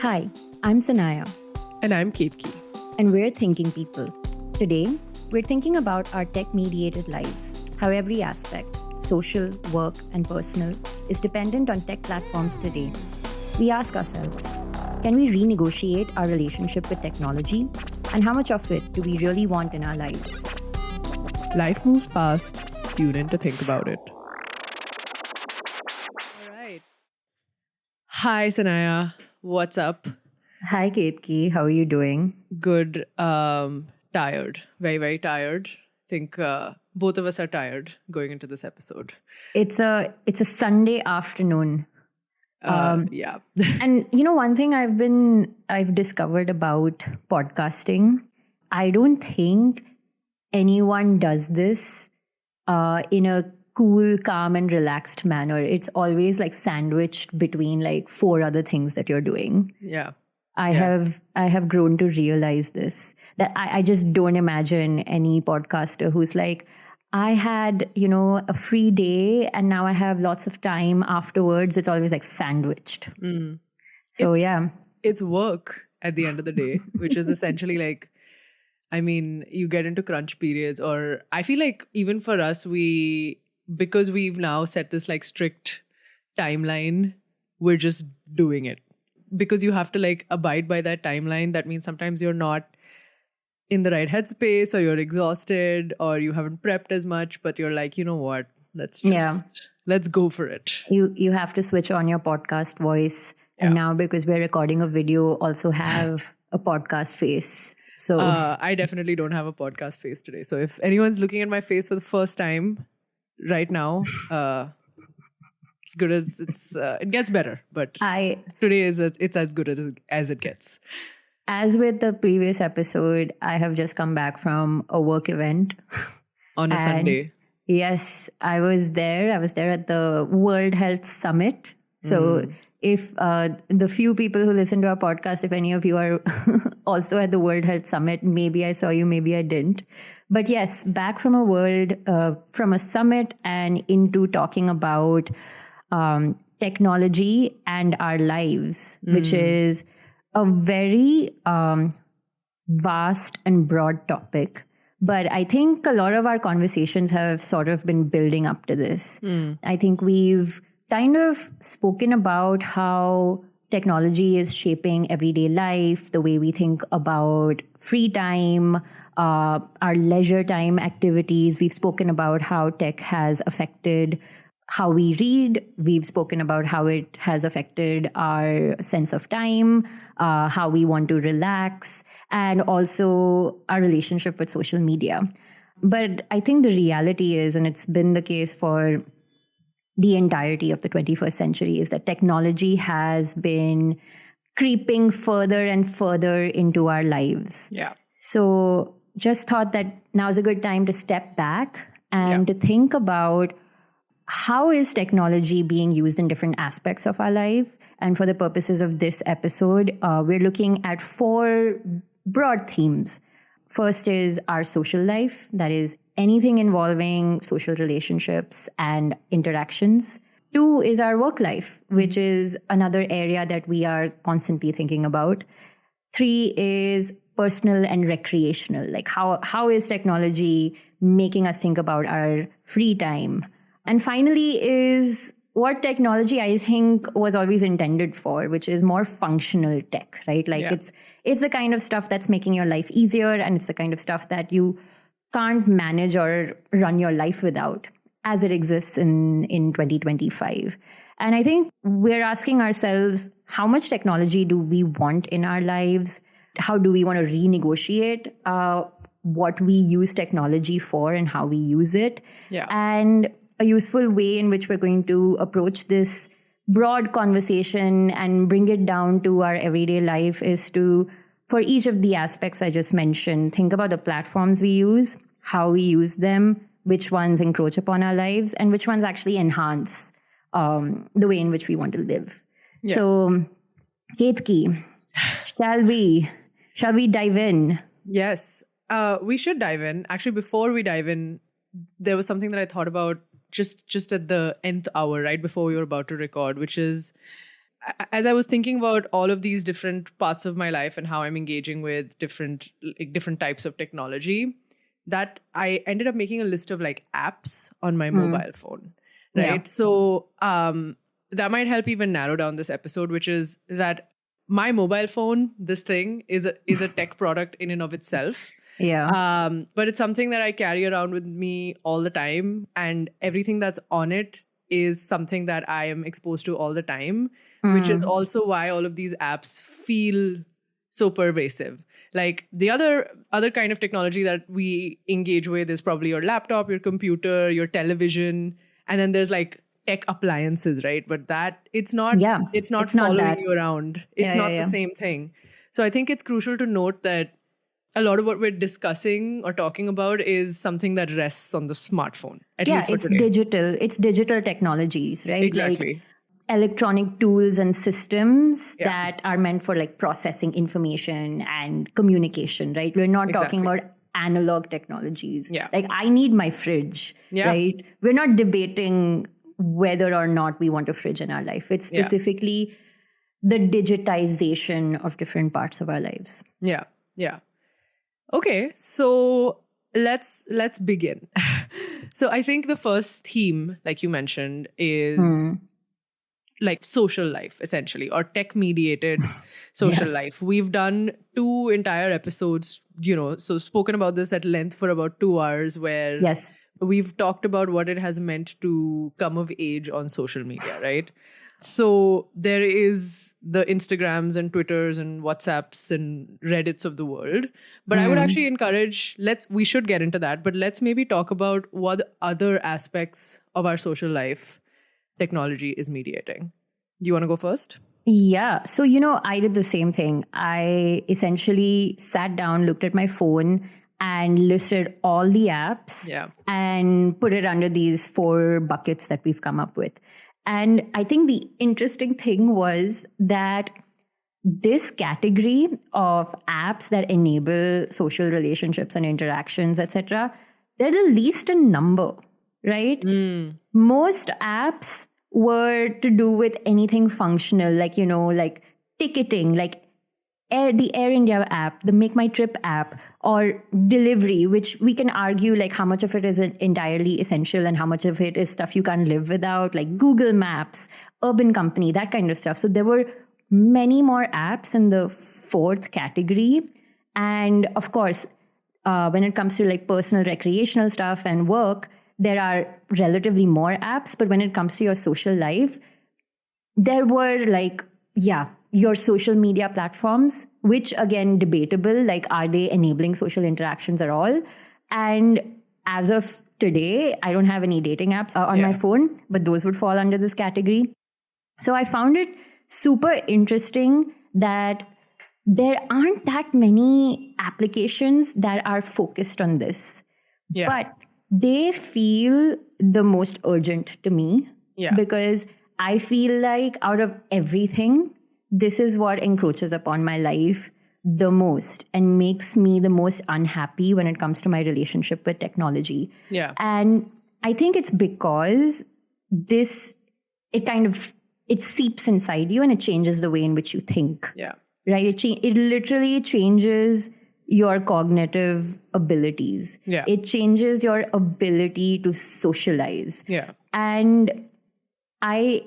Hi, I'm Sanaya. And I'm Ketki. And we're Thinking People. Today, we're thinking about our tech-mediated lives, how every aspect, social, work, and personal, is dependent on tech platforms today. We ask ourselves, can we renegotiate our relationship with technology? And how much of it do we really want in our lives? Life moves fast. Tune in to think about it. All right. Hi, Sanaya. What's up? Hi, Ketki. How are you doing? Good. Tired. Very, very tired. I think both of us are tired going into this episode. It's a Sunday afternoon. Yeah. And one thing I've discovered about podcasting, I don't think anyone does this in a cool, calm, and relaxed manner. It's always like sandwiched between like four other things that you're doing. Yeah. I have grown to realize this, that I just don't imagine any podcaster who's like, I had, a free day and now I have lots of time afterwards. It's always like sandwiched. So it's work at the end of the day, which is essentially like, you get into crunch periods, or I feel like even for us, because we've now set this like strict timeline, we're just doing it. Because you have to like abide by that timeline. That means sometimes you're not in the right headspace, or you're exhausted, or you haven't prepped as much, but you're like, you know what? Let's go for it. You have to switch on your podcast voice. And now because we're recording a video, also have a podcast face. So I definitely don't have a podcast face today. So if anyone's looking at my face for the first time right now, it's good as it gets better. But today it's as good as it gets. As with the previous episode, I have just come back from a work event. On a Sunday. Yes, I was there. I was there at the World Health Summit. So if the few people who listen to our podcast, if any of you are also at the World Health Summit, maybe I saw you, maybe I didn't. But yes, back from a summit and into talking about technology and our lives, which is a very vast and broad topic. But I think a lot of our conversations have sort of been building up to this. I think we've kind of spoken about how technology is shaping everyday life, the way we think about free time, our leisure time activities. We've spoken about how tech has affected how we read. We've spoken about how it has affected our sense of time, how we want to relax, and also our relationship with social media. But I think the reality is, and it's been the case for the entirety of the 21st century, is that technology has been creeping further and further into our lives. Yeah. So just thought that now's a good time to step back and to think about how is technology being used in different aspects of our life. And for the purposes of this episode, we're looking at four broad themes. First is our social life, that is anything involving social relationships and interactions. Two is our work life, which is another area that we are constantly thinking about. Three is personal and recreational, like how is technology making us think about our free time? And finally is what technology I think was always intended for, which is more functional tech, right? Like it's the kind of stuff that's making your life easier, and it's the kind of stuff that you can't manage or run your life without as it exists in 2025. And I think we're asking ourselves, how much technology do we want in our lives? How do we want to renegotiate what we use technology for and how we use it? Yeah. And a useful way in which we're going to approach this broad conversation and bring it down to our everyday life is to, for each of the aspects I just mentioned, think about the platforms we use, how we use them, which ones encroach upon our lives, and which ones actually enhance the way in which we want to live. Yeah. So, Ketki, shall we dive in? Yes, we should dive in. Actually, before we dive in, there was something that I thought about just at the nth hour, right before we were about to record, which is as I was thinking about all of these different parts of my life and how I'm engaging with different types of technology, that I ended up making a list of like apps on my mobile phone, right? Yeah. So that might help even narrow down this episode, which is that my mobile phone, this thing, is a tech product in and of itself. Yeah. But it's something that I carry around with me all the time, and everything that's on it is something that I am exposed to all the time, which is also why all of these apps feel so pervasive. Like the other kind of technology that we engage with is probably your laptop, your computer, your television, and then there's like tech appliances, right? But that it's not following that. you around. It's not the same thing. So I think it's crucial to note that a lot of what we're discussing or talking about is something that rests on the smartphone. At least for today. Digital. It's digital technologies, right? Exactly. Like electronic tools and systems that are meant for like processing information and communication, right? We're not talking about analog technologies. Yeah. Like I need my fridge, right? We're not debating whether or not we want a fridge in our life. It's specifically the digitization of different parts of our lives. Yeah. Yeah. Okay, so let's begin. So I think the first theme, like you mentioned, is like social life, essentially, or tech-mediated social life. We've done 2 entire episodes, so spoken about this at length for about 2 hours, where we've talked about what it has meant to come of age on social media, right? So there is the Instagrams and Twitters and WhatsApps and Reddits of the world. But I would actually encourage, we should get into that, but let's maybe talk about what other aspects of our social life technology is mediating. Do you want to go first? Yeah. So, I did the same thing. I essentially sat down, looked at my phone and listed all the apps and put it under these 4 buckets that we've come up with. And I think the interesting thing was that this category of apps that enable social relationships and interactions, etc., they're the least in number, right? Most apps were to do with anything functional, like, like ticketing, like the Air India app, the Make My Trip app, or delivery, which we can argue like how much of it is entirely essential and how much of it is stuff you can't live without, like Google Maps, Urban Company, that kind of stuff. So there were many more apps in the 4th category. And of course, when it comes to like personal recreational stuff and work, there are relatively more apps. But when it comes to your social life, there were like, your social media platforms, which again, debatable, like are they enabling social interactions at all? And as of today, I don't have any dating apps on my phone, but those would fall under this category. So I found it super interesting that there aren't that many applications that are focused on this, but they feel the most urgent to me because I feel like out of everything, this is what encroaches upon my life the most and makes me the most unhappy when it comes to my relationship with technology. And I think it's because it seeps inside you and it changes the way in which you think. Right? It literally changes your cognitive abilities. It changes your ability to socialize. And I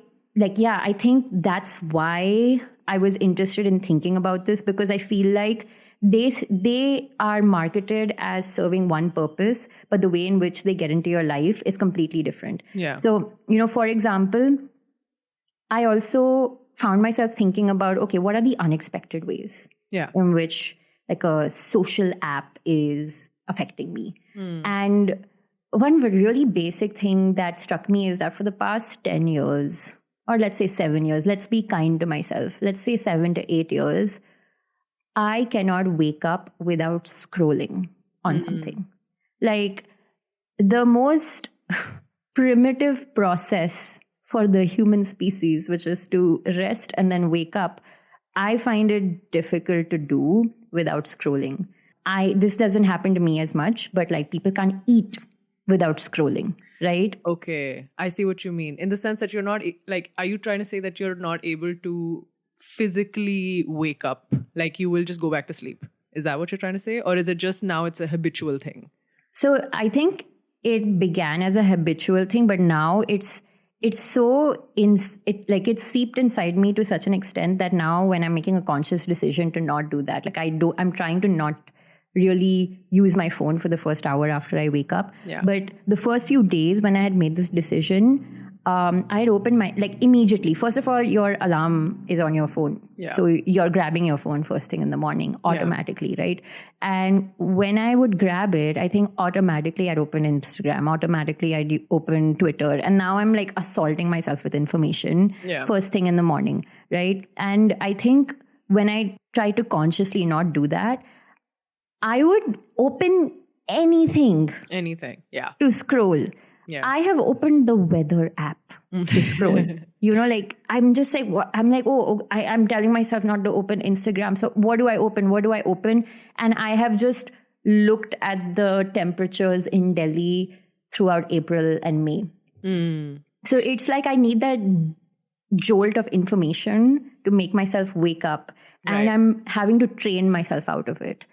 think that's why I was interested in thinking about this, because I feel like they are marketed as serving one purpose, but the way in which they get into your life is completely different. So, for example, I also found myself thinking about, okay, what are the unexpected ways in which like a social app is affecting me? And one really basic thing that struck me is that for the past 10 years, or let's say 7 years, let's be kind to myself, let's say 7 to 8 years, I cannot wake up without scrolling on something. Like the most primitive process for the human species, which is to rest and then wake up, I find it difficult to do without scrolling. This doesn't happen to me as much, but like people can't eat without scrolling, right? Okay, I see what you mean. In the sense that you're not like, are you trying to say that you're not able to physically wake up? Like you will just go back to sleep? Is that what you're trying to say? Or is it just now it's a habitual thing? So I think it began as a habitual thing, but now it's so it's seeped inside me to such an extent that now when I'm making a conscious decision to not do that, like I'm trying to not really use my phone for the first hour after I wake up. Yeah. But the first few days when I had made this decision, I had opened my, like immediately. First of all, your alarm is on your phone. Yeah. So you're grabbing your phone first thing in the morning automatically, right? And when I would grab it, I think automatically I'd open Instagram, automatically I'd open Twitter. And now I'm like assaulting myself with information first thing in the morning, right? And I think when I try to consciously not do that, I would open anything. Yeah. To scroll. Yeah. I have opened the weather app to scroll. Like I'm just like, what? I'm like, I'm telling myself not to open Instagram. So what do I open? And I have just looked at the temperatures in Delhi throughout April and May. So it's like I need that jolt of information to make myself wake up. Right. And I'm having to train myself out of it.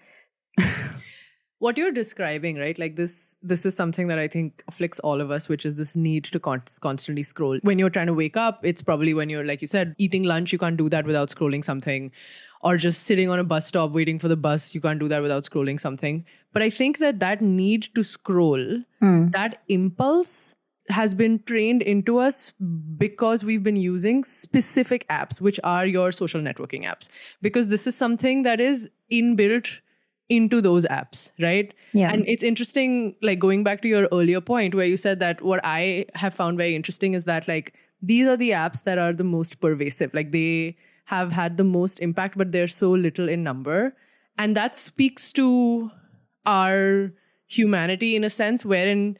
What you're describing, right? Like this is something that I think afflicts all of us, which is this need to constantly scroll. When you're trying to wake up, it's probably when you're, like you said, eating lunch, you can't do that without scrolling something. Or just sitting on a bus stop waiting for the bus, you can't do that without scrolling something. But I think that need to scroll, that impulse has been trained into us because we've been using specific apps, which are your social networking apps. Because this is something that is inbuilt into those apps, right? Yeah. And it's interesting, like going back to your earlier point where you said that what I have found very interesting is that like these are the apps that are the most pervasive. Like they have had the most impact, but they're so little in number. And that speaks to our humanity in a sense wherein,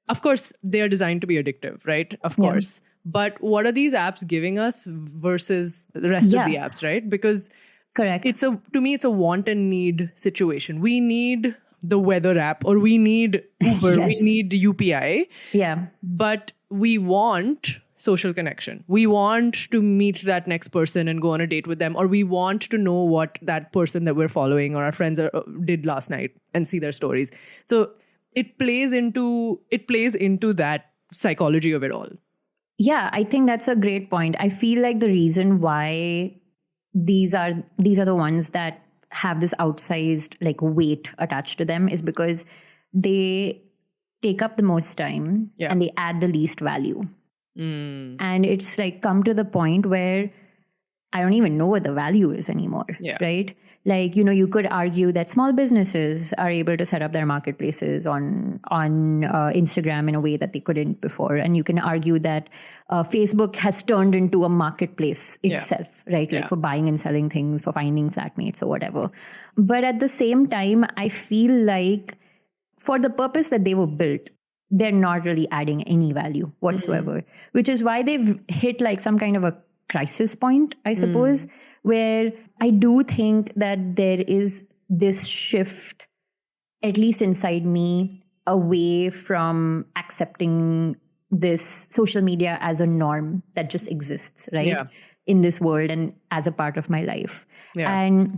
of course, they are designed to be addictive, right? Of course. But what are these apps giving us versus the rest of the apps, right? Because correct. To me, it's a want and need situation. We need the weather app or we need Uber, we need UPI. Yeah. But we want social connection. We want to meet that next person and go on a date with them, or we want to know what that person that we're following or our friends did last night and see their stories. So it plays into that psychology of it all. Yeah, I think that's a great point. I feel like the reason why these are the ones that have this outsized like weight attached to them is because they take up the most time and they add the least value. And it's like come to the point where I don't even know what the value is anymore, right? Like, you could argue that small businesses are able to set up their marketplaces on Instagram in a way that they couldn't before. And you can argue that Facebook has turned into a marketplace itself, right? Like for buying and selling things, for finding flatmates or whatever. But at the same time, I feel like for the purpose that they were built, they're not really adding any value whatsoever, which is why they've hit like some kind of a crisis point, I suppose, where I do think that there is this shift, at least inside me, away from accepting this social media as a norm that just exists, right? In this world and as a part of my life. And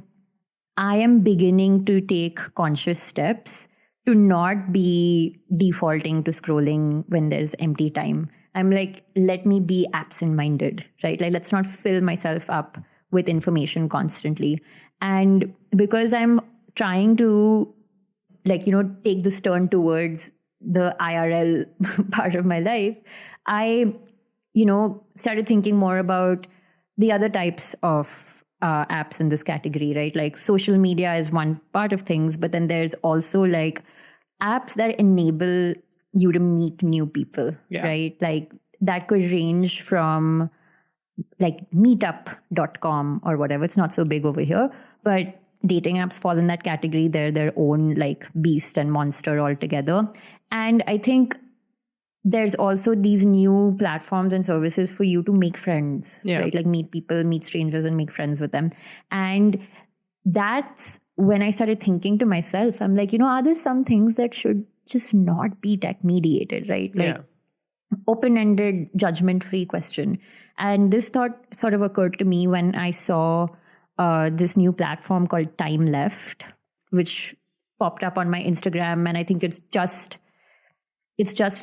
I am beginning to take conscious steps to not be defaulting to scrolling when there's empty time. I'm like, let me be absent-minded, right? Like, let's not fill myself up with information constantly. And because I'm trying to, like, take this turn towards the IRL part of my life, I, started thinking more about the other types of apps in this category, right? Like social media is one part of things, but then there's also like apps that enable you to meet new people, right? Like that could range from like meetup.com or whatever. It's not so big over here, but dating apps fall in that category. They're their own like beast and monster altogether. And I think there's also these new platforms and services for you to make friends, right? Like meet people, meet strangers and make friends with them. And that's when I started thinking to myself, I'm like, are there some things that should just not be tech mediated, right? Like open-ended, judgment-free question. And this thought sort of occurred to me when I saw this new platform called Time Left, which popped up on my Instagram, and I think it's just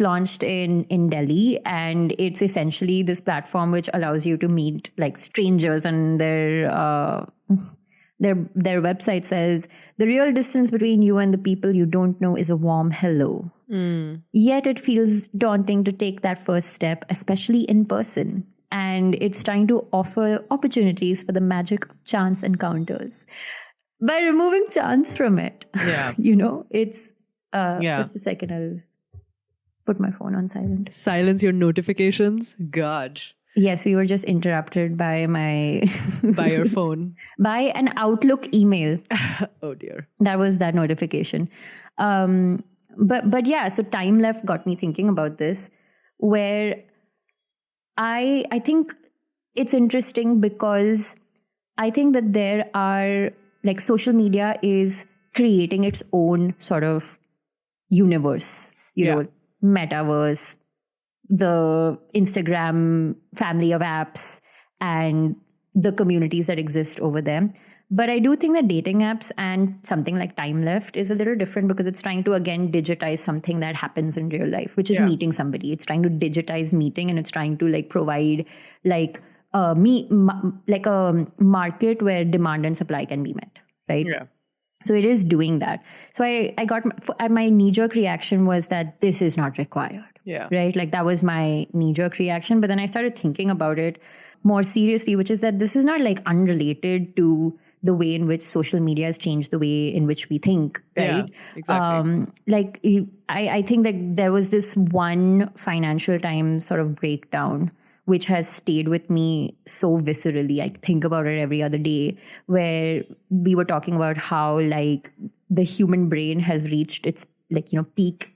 launched in Delhi, and it's essentially this platform which allows you to meet like strangers, and their website says the real distance between you and the people you don't know is a warm hello. Yet it feels daunting to take that first step, especially in person. And it's trying to offer opportunities for the magic of chance encounters by removing chance from it. Yeah. It's just a second, I'll put my phone on silent. Silence your notifications. God. Yes, we were just interrupted by by your phone. By an Outlook email. Oh dear. That was that notification. But yeah, so Time Left got me thinking about this, where I think it's interesting because I think that there are, like, social media is creating its own sort of universe, you know, metaverse, the Instagram family of apps and the communities that exist over there. But I do think that dating apps and something like Time Left is a little different because it's trying to, again, digitize something that happens in real life, which is meeting somebody. It's trying to digitize meeting, and it's trying to like provide like a market where demand and supply can be met, right? Yeah. So it is doing that. So I got my knee-jerk reaction was that this is not required. Yeah. Right? Like that was my knee-jerk reaction. But then I started thinking about it more seriously, which is that this is not like unrelated to the way in which social media has changed the way in which we think, right? Yeah, exactly. I think that there was this one Financial Times sort of breakdown which has stayed with me so viscerally. I think about it every other day, where we were talking about how like the human brain has reached its peak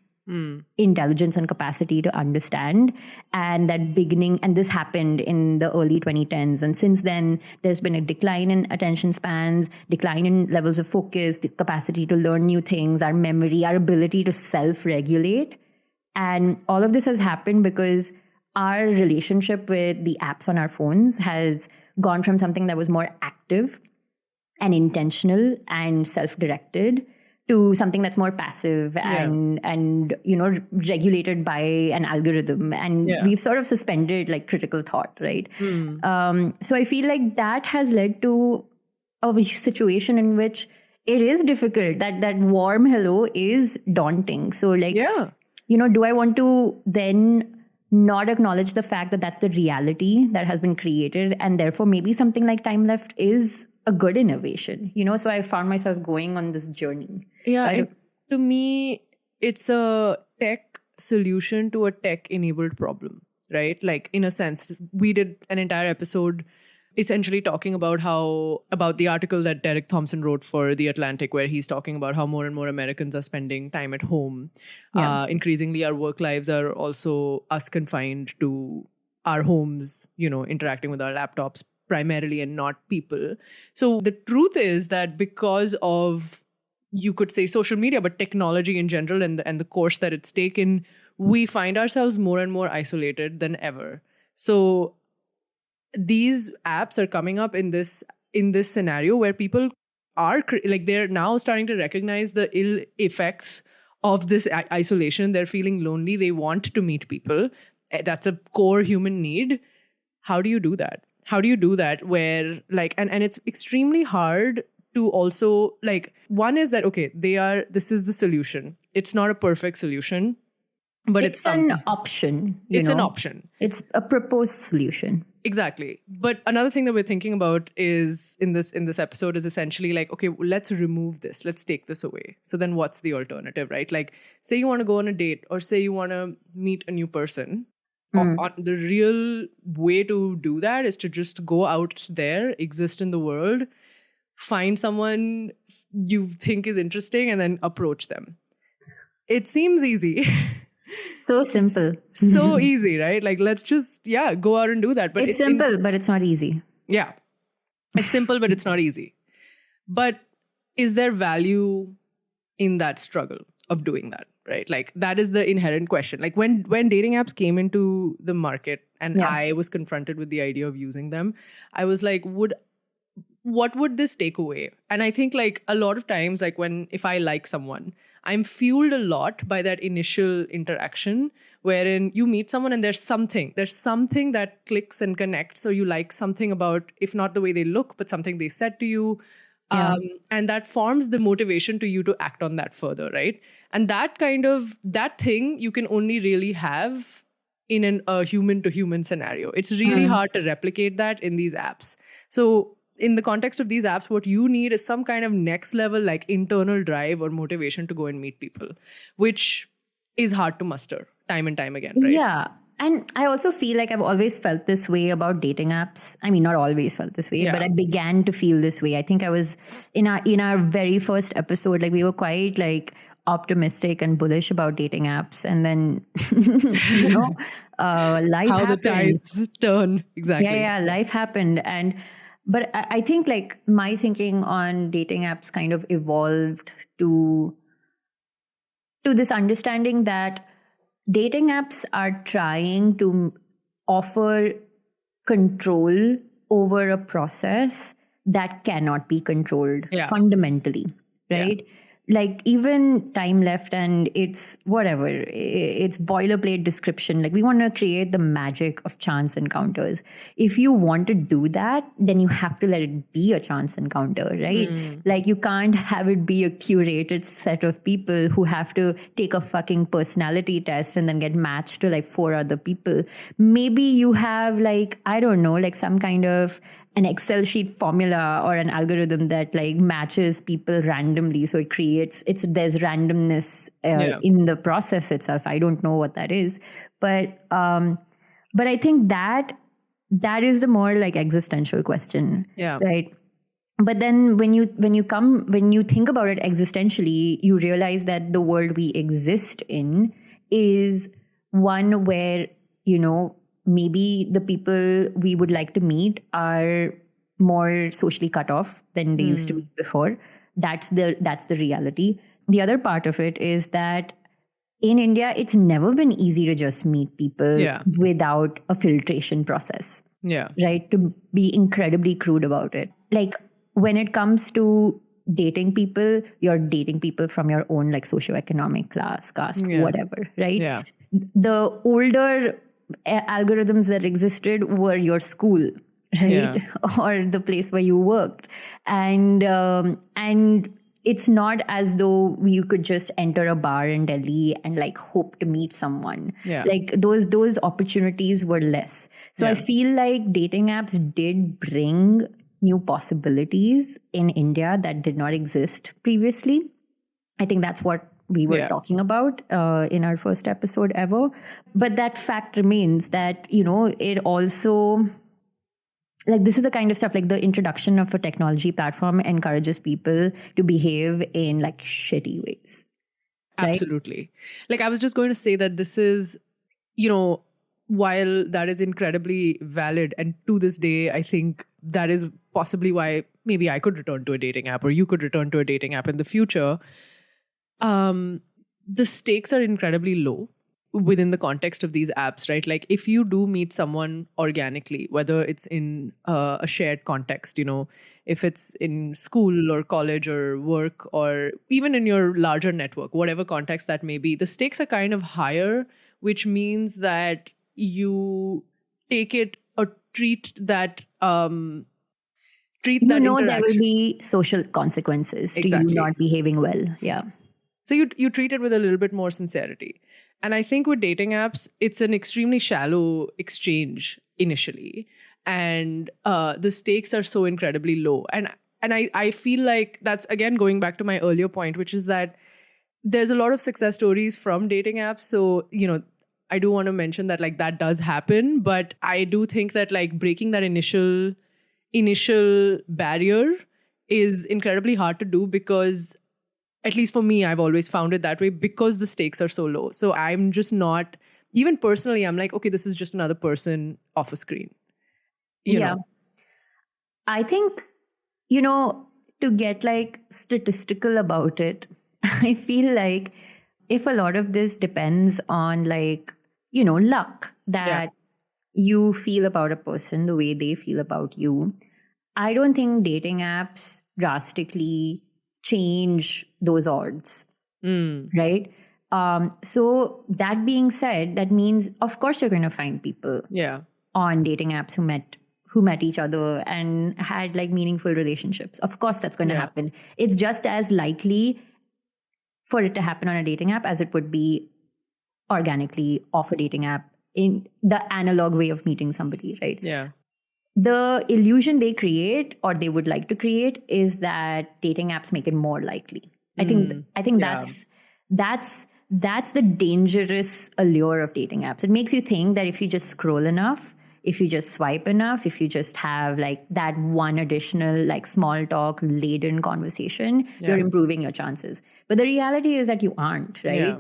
intelligence and capacity to understand, and that beginning, and this happened in the early 2010s, and since then there's been a decline in attention spans, decline in levels of focus, the capacity to learn new things, our memory, our ability to self-regulate. And all of this has happened because our relationship with the apps on our phones has gone from something that was more active and intentional and self-directed to something that's more passive and regulated by an algorithm, and we've sort of suspended like critical thought, right? So I feel like that has led to a situation in which it is difficult, that warm hello is daunting. So like do I want to then not acknowledge the fact that that's the reality that has been created, and therefore maybe something like Time Left is a good innovation, so I found myself going on this journey. To me, it's a tech solution to a tech-enabled problem, right? Like, in a sense, we did an entire episode essentially talking about the article that Derek Thompson wrote for The Atlantic, where he's talking about how more and more Americans are spending time at home. Increasingly, our work lives are also us confined to our homes, interacting with our laptops primarily and not people. So the truth is that because of, you could say, social media, but technology in general and the course that it's taken, we find ourselves more and more isolated than ever. So these apps are coming up in this scenario where people are they're now starting to recognize the ill effects of this isolation. They're feeling lonely. They want to meet people. That's a core human need. How do you do that? How do you do that where and it's extremely hard to also one is that, okay, this is the solution. It's not a perfect solution, but it's an option. An option. It's a proposed solution. Exactly. But another thing that we're thinking about is in this episode is essentially okay, let's remove this. Let's take this away. So then what's the alternative, right? Like, say you want to go on a date, or say you want to meet a new person. The real way to do that is to just go out there, exist in the world, find someone you think is interesting, and then approach them. It seems easy. So simple. So easy, right? Like, let's just, go out and do that. But it's simple, but it's not easy. Yeah. It's simple, but it's not easy. But is there value in that struggle of doing that? right? Like that is the inherent question. Like when dating apps came into the market and I was confronted with the idea of using them, I was like, what would this take away? And I think like a lot of times, like if I like someone, I'm fueled a lot by that initial interaction wherein you meet someone and there's something that clicks and connects. So you like something about, if not the way they look, but something they said to you. And that forms the motivation to you to act on that further, right? And that thing you can only really have in a human to human scenario. It's really hard to replicate that in these apps. So in the context of these apps, what you need is some kind of next level, like internal drive or motivation to go and meet people, which is hard to muster time and time again, right? Yeah. And I also feel like I've always felt this way about dating apps. I mean, not always felt this way, but I began to feel this way. I think I was in our very first episode, like we were quite like optimistic and bullish about dating apps, and then life How happened. the tides turn. Exactly. Yeah, life happened. But I think like my thinking on dating apps kind of evolved to this understanding that dating apps are trying to offer control over a process that cannot be controlled fundamentally, right? Like even time left and it's whatever, it's boilerplate description. Like we want to create the magic of chance encounters. If you want to do that, then you have to let it be a chance encounter, right? Like you can't have it be a curated set of people who have to take a fucking personality test and then get matched to like 4 other people. Maybe you have like, I don't know, like some kind of an Excel sheet formula or an algorithm that like matches people randomly. So it creates, there's randomness in the process itself. I don't know what that is, but I think that is the more like existential question, right? But then when you think about it existentially, you realize that the world we exist in is one where, maybe the people we would like to meet are more socially cut off than they used to be before. That's the reality. The other part of it is that in India, it's never been easy to just meet people without a filtration process. Right? To be incredibly crude about it. Like when it comes to dating people, you're dating people from your own like socioeconomic class, caste, whatever, right? The older algorithms that existed were your school, right? Or the place where you worked. And it's not as though you could just enter a bar in Delhi and like hope to meet someone. Like those opportunities were less. So I feel like dating apps did bring new possibilities in India that did not exist previously. I think that's what we were talking about in our first episode ever. But that fact remains that, it also, like this is the kind of stuff, like the introduction of a technology platform encourages people to behave in like shitty ways. Right? Absolutely. Like I was just going to say that this is, while that is incredibly valid, and to this day, I think that is possibly why maybe I could return to a dating app or you could return to a dating app in the future. The stakes are incredibly low within the context of these apps, right? Like if you do meet someone organically, whether it's in a shared context, if it's in school or college or work or even in your larger network, whatever context that may be, the stakes are kind of higher, which means that you take it or treat that there will be social consequences to you not behaving well. So you treat it with a little bit more sincerity. And I think with dating apps, it's an extremely shallow exchange initially. And the stakes are so incredibly low. And I feel like that's, again, going back to my earlier point, which is that there's a lot of success stories from dating apps. So, I do want to mention that like that does happen. But I do think that like breaking that initial barrier is incredibly hard to do because, at least for me, I've always found it that way because the stakes are so low. So I'm just not, even personally, I'm like, okay, this is just another person off a screen. You know? I think, to get like statistical about it, I feel like if a lot of this depends on like, luck that you feel about a person the way they feel about you, I don't think dating apps drastically change those odds, right? So that being said, that means of course you're going to find people on dating apps who met each other and had like meaningful relationships. Of course that's going to happen. It's just as likely for it to happen on a dating app as it would be organically off a dating app in the analog way of meeting somebody, right? Yeah. The illusion they create or they would like to create is that dating apps make it more likely. I think that's the dangerous allure of dating apps. It makes you think that if you just scroll enough, if you just swipe enough, if you just have like that one additional like small talk laden conversation, you're improving your chances. But the reality is that you aren't, right?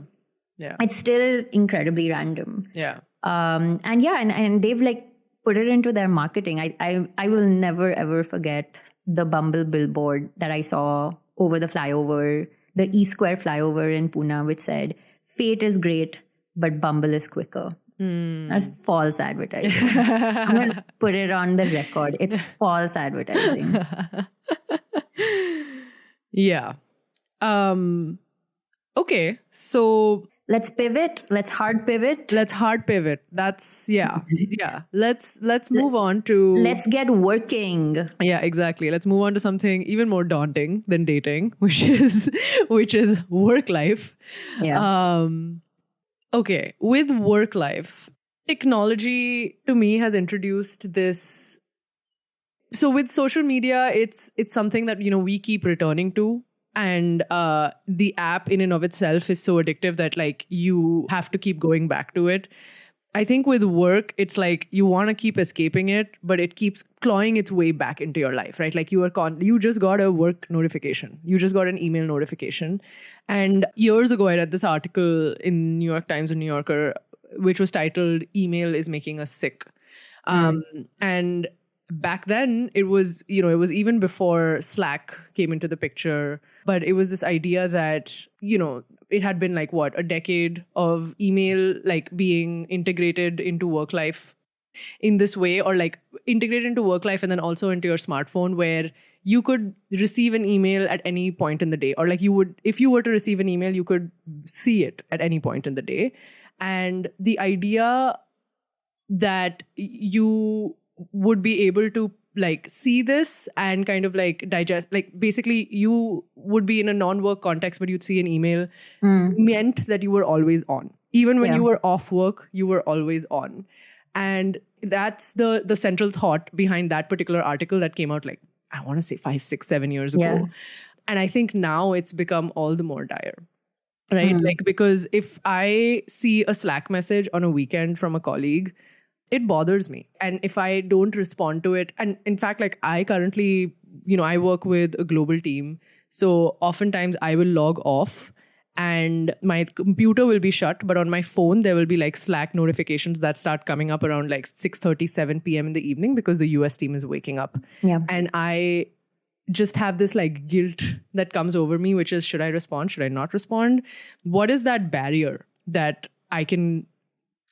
Yeah. It's still incredibly random. Yeah. And they've like put it into their marketing. I will never ever forget the Bumble billboard that I saw over the flyover, the E Square flyover in Pune, which said, "Fate is great, but Bumble is quicker." That's false advertising. I'm going to put it on the record. It's false advertising. Yeah. Okay. So let's pivot. Let's hard pivot. That's yeah. Let's move on to. Let's get working. Yeah, exactly. Let's move on to something even more daunting than dating, which is work life. Yeah. Okay, with work life, technology to me has introduced this. So with social media, it's something that we keep returning to, and the app in and of itself is so addictive that like you have to keep going back to it. I think with work, it's like you want to keep escaping it, but it keeps clawing its way back into your life, right? Like you just got a work notification. You just got an email notification. And years ago, I read this article in New York Times or New Yorker, which was titled "Email is Making Us Sick." And back then, it was even before Slack came into the picture, but it was this idea that, it had been like a decade of email like being integrated into work life in this way, or like integrated into work life and then also into your smartphone, where you could receive an email at any point in the day, or like if you were to receive an email, you could see it at any point in the day. And the idea that you would be able to like see this and kind of like digest, like basically you would be in a non-work context, but you'd see an email, meant that you were always on. Even when you were off work, you were always on. And that's the central thought behind that particular article that came out like, I want to say 5, 6, 7 years ago. And I think now it's become all the more dire. Right? Like, because if I see a Slack message on a weekend from a colleague, it bothers me. And if I don't respond to it, and in fact, like I currently, I work with a global team. So oftentimes I will log off and my computer will be shut, but on my phone, there will be like Slack notifications that start coming up around like 6:30, 7 p.m. in the evening because the US team is waking up. Yeah. And I just have this like guilt that comes over me, which is, should I respond? Should I not respond? What is that barrier that I can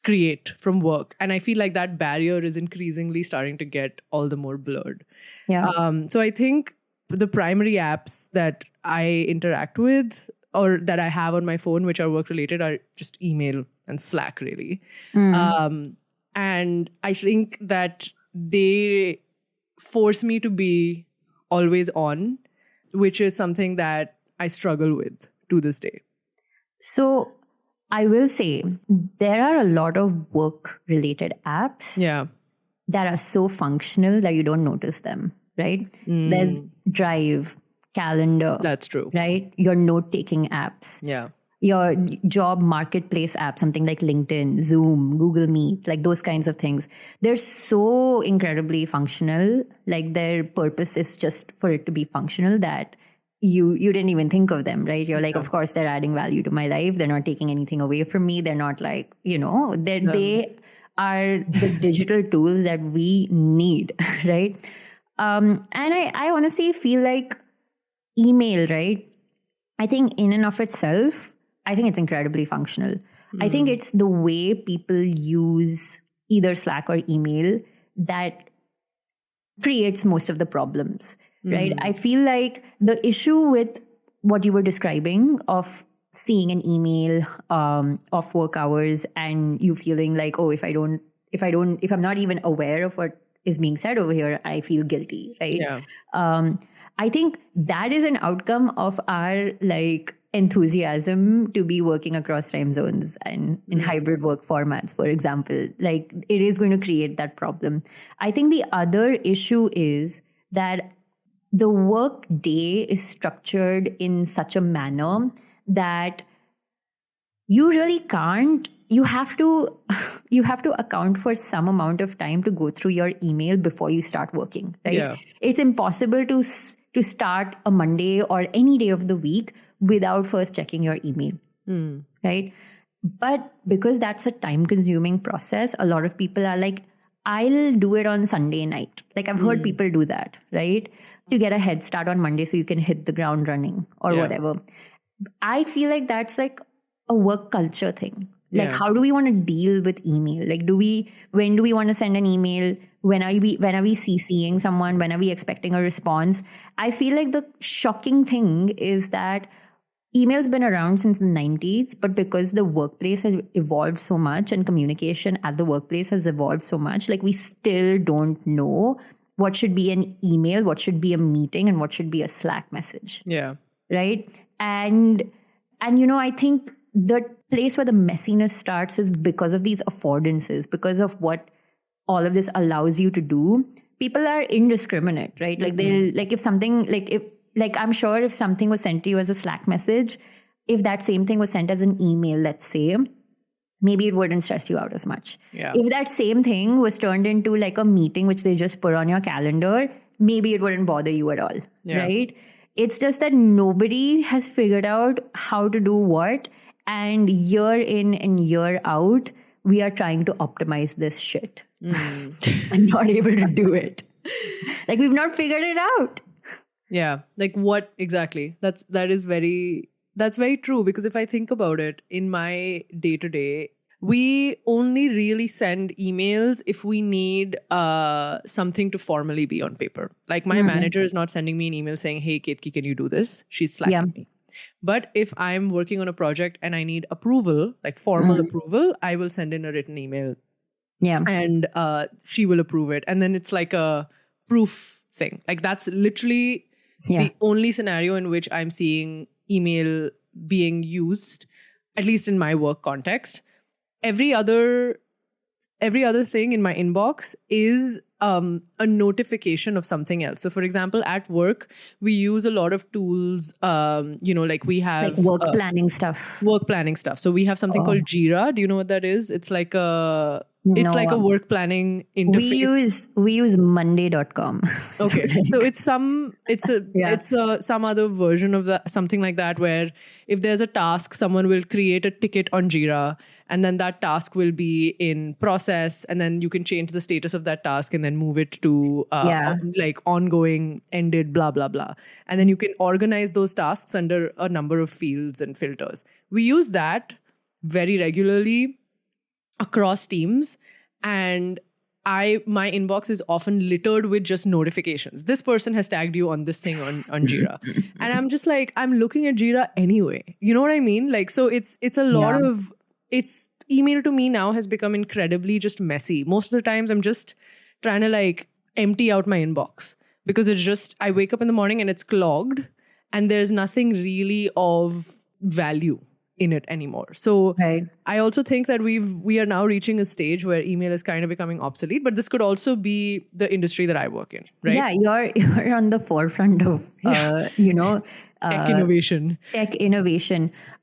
create from work? And I feel like that barrier is increasingly starting to get all the more blurred. So I think the primary apps that I interact with or that I have on my phone, which are work related, are just email and Slack, really. And I think that they force me to be always on, which is something that I struggle with to this day. So I will say there are a lot of work-related apps that are so functional that you don't notice them, right? So there's Drive, Calendar. That's true. Right? Your note-taking apps. Yeah. Your job marketplace app, something like LinkedIn, Zoom, Google Meet, like those kinds of things. They're so incredibly functional. Like their purpose is just for it to be functional that you didn't even think of them, right? You're like, of course, they're adding value to my life. They're not taking anything away from me. They're not like, they are the digital tools that we need, right? And I honestly feel like email, right? I think in and of itself, I think it's incredibly functional. I think it's the way people use either Slack or email that creates most of the problems, right? I feel like the issue with what you were describing of seeing an email off work hours and you feeling like, oh, if I'm not even aware of what is being said over here, I feel guilty, right? Yeah. I think that is an outcome of our like enthusiasm to be working across time zones and in hybrid work formats, for example. Like it is going to create that problem. I think the other issue is that the work day is structured in such a manner that you really can't, you have to account for some amount of time to go through your email before you start working, right? Yeah. It's impossible to start a Monday or any day of the week without first checking your email, right? But because that's a time consuming process, a lot of people are like, I'll do it on Sunday night. Like I've heard people do that, right? To get a head start on Monday so you can hit the ground running or whatever. I feel like that's like a work culture thing. Like, how do we want to deal with email? Like, when do we want to send an email? When are we CCing someone? When are we expecting a response? I feel like the shocking thing is that email's been around since the 90s, but because the workplace has evolved so much and communication at the workplace has evolved so much, like we still don't know what should be an email, what should be a meeting, and what should be a Slack message. Yeah. Right? And I think the place where the messiness starts is because of these affordances, because of what all of this allows you to do. People are indiscriminate, right? Like they'll I'm sure if something was sent to you as a Slack message, if that same thing was sent as an email, let's say, maybe it wouldn't stress you out as much. Yeah. If that same thing was turned into like a meeting which they just put on your calendar, maybe it wouldn't bother you at all, right? It's just that nobody has figured out how to do what. And year in and year out, we are trying to optimize this shit and not able to do it. Like we've not figured it out. Yeah. Like what exactly? That's very true. Because if I think about it, in my day-to-day, we only really send emails if we need something to formally be on paper. Like my manager is not sending me an email saying, hey, Ketki, can you do this? She's slacking me. But if I'm working on a project and I need approval, like formal approval, I will send in a written email. Yeah. And she will approve it. And then it's like a proof thing. Like that's literally the only scenario in which I'm seeing email being used, at least in my work context. Every other thing in my inbox is a notification of something else. So for example, at work, we use a lot of tools, like we have like work planning stuff. So we have something called Jira. Do you know what that is? It's like a work planning interface. We use monday.com. Okay. So it's some other version of that, something like that, where if there's a task, someone will create a ticket on Jira, and then that task will be in process, and then you can change the status of that task and then move it to like ongoing, ended, blah, blah, blah. And then you can organize those tasks under a number of fields and filters. We use that very regularly across teams, and my inbox is often littered with just notifications. This person has tagged you on this thing on Jira. And I'm just like, I'm looking at Jira anyway. You know what I mean? Like, so it's a lot of, it's email to me now has become incredibly just messy. Most of the times I'm just trying to like empty out my inbox because it's just, I wake up in the morning and it's clogged and there's nothing really of value in it anymore. So I also think that we are now reaching a stage where email is kind of becoming obsolete, but this could also be the industry that I work in, right? Yeah, you're on the forefront of tech innovation.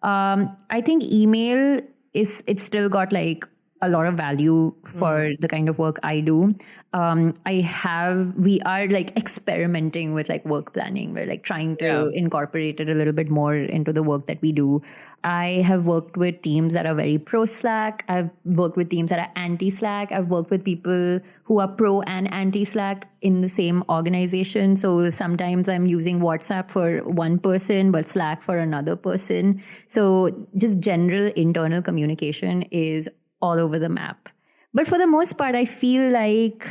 I think email it's still got like a lot of value for the kind of work I do. We are like experimenting with like work planning. We're like trying to incorporate it a little bit more into the work that we do. I have worked with teams that are very pro Slack. I've worked with teams that are anti Slack. I've worked with people who are pro and anti Slack in the same organization. So sometimes I'm using WhatsApp for one person, but Slack for another person. So just general internal communication is all over the map. But for the most part, I feel like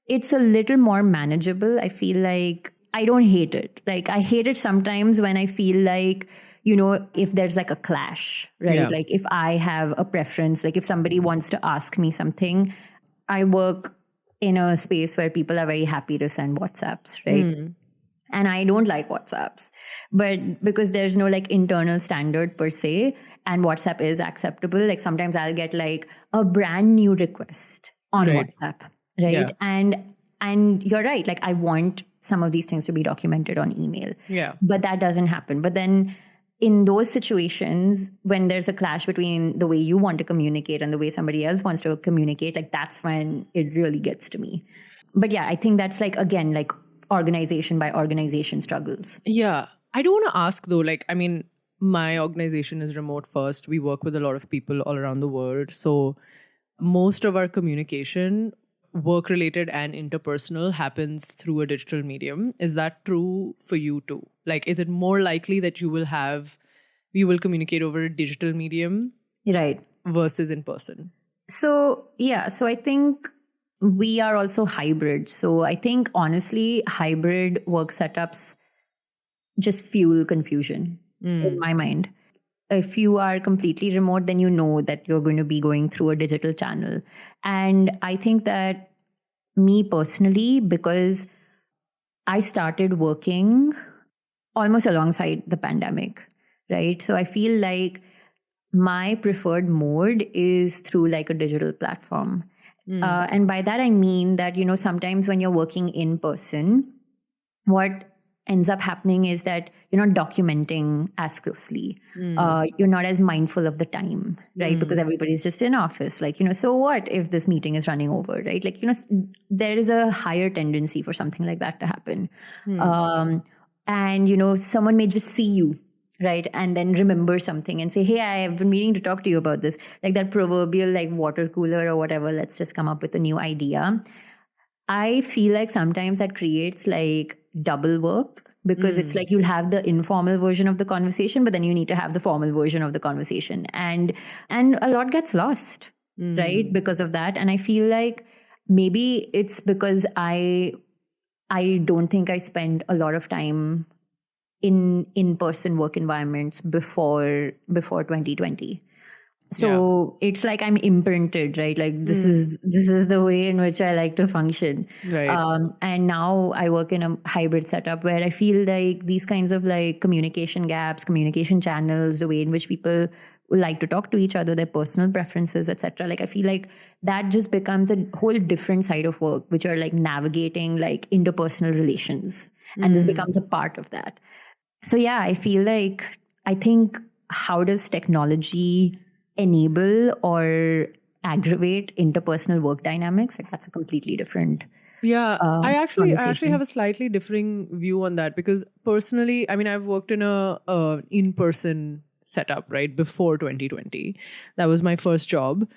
it's a little more manageable. I feel like I don't hate it. Like I hate it sometimes when I feel like, if there's like a clash, right? Yeah. Like if I have a preference, like if somebody wants to ask me something, I work in a space where people are very happy to send WhatsApps, right? And I don't like WhatsApps, but because there's no like internal standard per se, and WhatsApp is acceptable, like sometimes I'll get like a brand new request on WhatsApp, right? Yeah. And you're right, like I want some of these things to be documented on email. Yeah. But that doesn't happen. But then in those situations, when there's a clash between the way you want to communicate and the way somebody else wants to communicate, like that's when it really gets to me. But yeah, I think that's like, again, like organization by organization struggles. Yeah. I do want to ask though, like, I mean, my organization is remote first. We work with a lot of people all around the world. So most of our communication, work related and interpersonal, happens through a digital medium. Is that true for you too? Like, is it more likely that you will communicate over a digital medium, right, versus in person? So I think we are also hybrid. So I think honestly, hybrid work setups just fuel confusion in my mind. If you are completely remote, then you know that you're going to be going through a digital channel. And I think that me personally, because I started working almost alongside the pandemic, right? So I feel like my preferred mode is through like a digital platform. And by that, I mean that, sometimes when you're working in person, what ends up happening is that you're not documenting as closely. You're not as mindful of the time, right? Because everybody's just in office. Like, so what if this meeting is running over, right? Like, there is a higher tendency for something like that to happen. And, someone may just see you, right? And then remember something and say, hey, I have been meaning to talk to you about this. Like that proverbial like water cooler or whatever, let's just come up with a new idea. I feel like sometimes that creates like double work, because it's like you'll have the informal version of the conversation, but then you need to have the formal version of the conversation. And a lot gets lost, right? Because of that. And I feel like maybe it's because I don't think I spend a lot of time in person work environments before 2020. So it's like I'm imprinted, right? Like this is the way in which I like to function. Right. And now I work in a hybrid setup where I feel like these kinds of like communication gaps, communication channels, the way in which people like to talk to each other, their personal preferences, etc. Like I feel like that just becomes a whole different side of work, which are like navigating like interpersonal relations. And this becomes a part of that. So yeah, I think how does technology enable or aggravate interpersonal work dynamics? Like that's a completely different I actually conversation. have a slightly differing view on that, because personally, I mean, I've worked in a in-person setup, right, before 2020. That was my first job.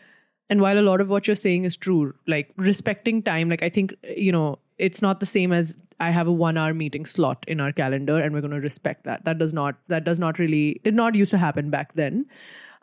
And while a lot of what you're saying is true, like respecting time, like I think, it's not the same as I have a 1 hour meeting slot in our calendar and we're going to respect that. That did not used to happen back then.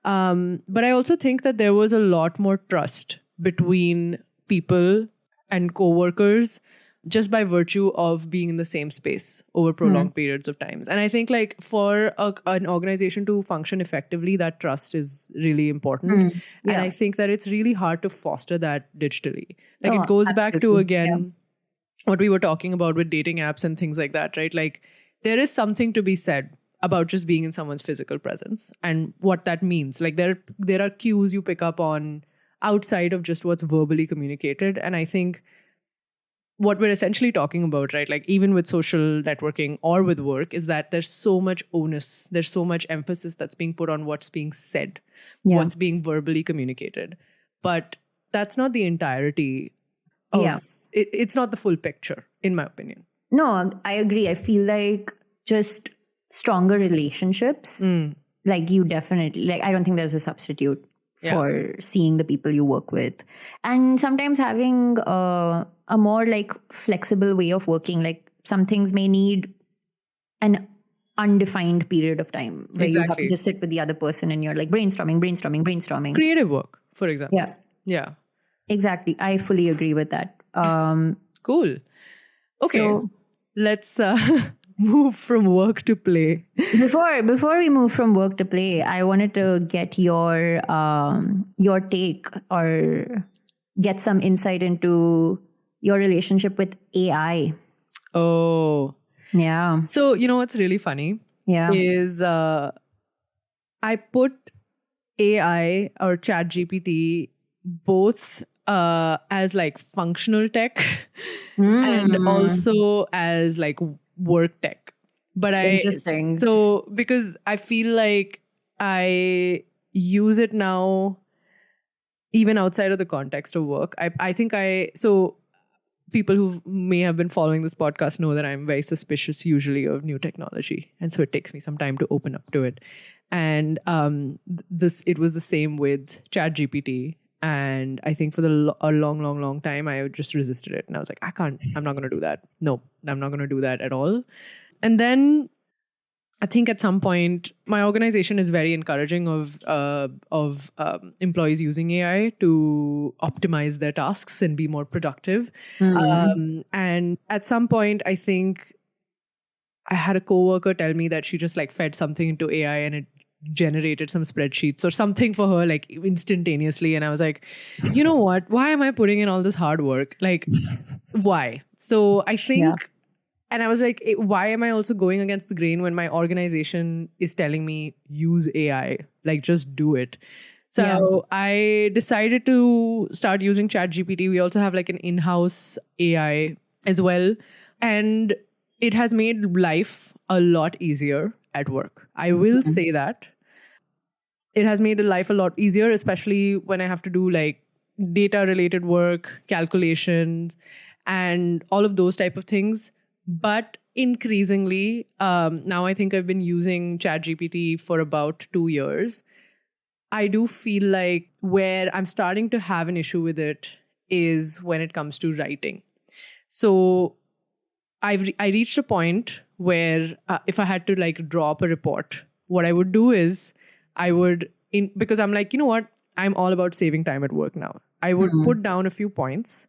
But I also think that there was a lot more trust between people and coworkers just by virtue of being in the same space over prolonged periods of times. And I think like for an organization to function effectively, that trust is really important. And I think that it's really hard to foster that digitally. Like it goes back to, again, what we were talking about with dating apps and things like that, right? Like there is something to be said about just being in someone's physical presence and what that means. Like there are cues you pick up on outside of just what's verbally communicated. And I think what we're essentially talking about, right? Like even with social networking or with work, is that there's so much onus, there's so much emphasis that's being put on what's being said, what's being verbally communicated. But that's not the entirety of it. It's not the full picture, in my opinion. No, I agree. I feel like just stronger relationships, like you definitely, like I don't think there's a substitute for seeing the people you work with. And sometimes having a more like flexible way of working, like some things may need an undefined period of time where you have to just sit with the other person and you're like brainstorming. Creative work, for example. Yeah. Exactly. I fully agree with that. Cool. Okay. So, let's move from work to play. Before we move from work to play, I wanted to get your take or get some insight into your relationship with AI. Oh. Yeah. So, you know what's really funny? Is I put AI or ChatGPT both as like functional tech and also as like work tech. But Interesting. So because I feel like I use it now even outside of the context of work. I think so people who may have been following this podcast know that I'm very suspicious usually of new technology. And so it takes me some time to open up to it. And it was the same with ChatGPT. And I think for a long time, I just resisted it. And I was like, I'm not going to do that. No, I'm not going to do that at all. And then I think at some point, my organization is very encouraging of employees using AI to optimize their tasks and be more productive. And at some point, I think I had a coworker tell me that she just like fed something into AI and it generated some spreadsheets or something for her like instantaneously. And I was like, you know what? Why am I putting in all this hard work? Like, why? So I think, and I was like, why am I also going against the grain when my organization is telling me use AI? Like, just do it. So I decided to start using ChatGPT. We also have like an in-house AI as well. And it has made life a lot easier at work. I will say that. It has made life a lot easier, especially when I have to do like data related work, calculations, and all of those type of things. But increasingly, now I think I've been using ChatGPT for about 2 years. I do feel like where I'm starting to have an issue with it is when it comes to writing. So I reached a point where if I had to like draw up a report, what I would do is because I'm like, you know what? I'm all about saving time at work now. I would put down a few points